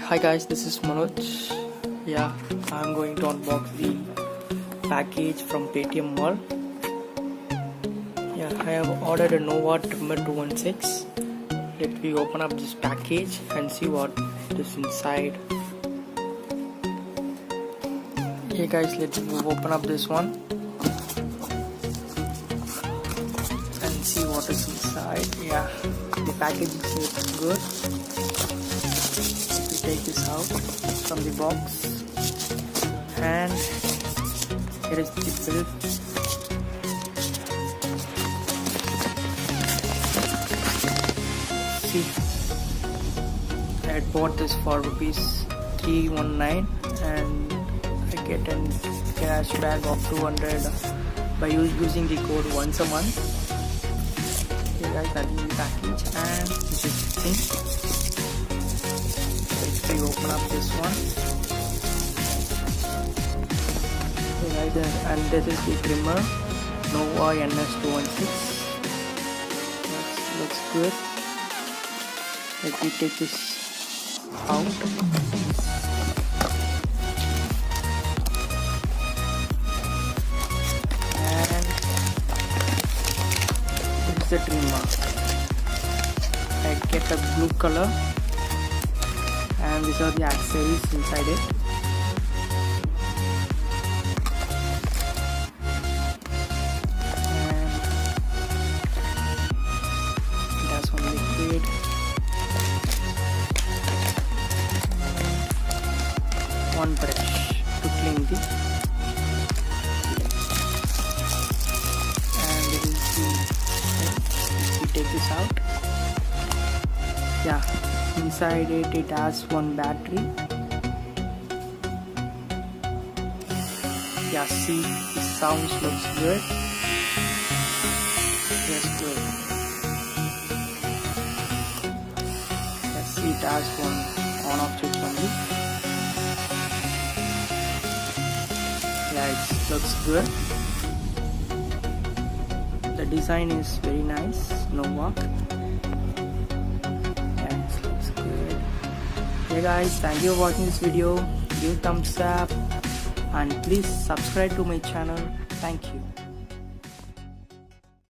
Hi guys, this is Manoj. Yeah, I'm going to unbox the package from Paytm mall. Yeah, I have ordered a Nova trimmer 216. Let me open up this package and see what is inside. Hey guys, let me open up this one and see what is inside. Yeah, the packaging is good. Take this out from the box, and here is the bill. See, I had bought this for ₹319 and I get a cash back of 200 by using the code once a month. Here guys, that is the package and this is the thing. We open up this one. Okay guys, and this is the trimmer Nova NS216. Looks good. Let me take this out. And this is the trimmer. I get a blue color. And these are the accessories inside it. And it has one liquid. One brush to clean the. And it is the. We take this out. Yeah. Inside it has one battery. Yeah, see, the sounds looks good. Yes, good. Yeah, see, it has one on-off switch only. Yeah, it looks good. The design is very nice. Nova. Hey guys, thank you for watching this video. Give thumbs up and please subscribe to my channel. Thank you.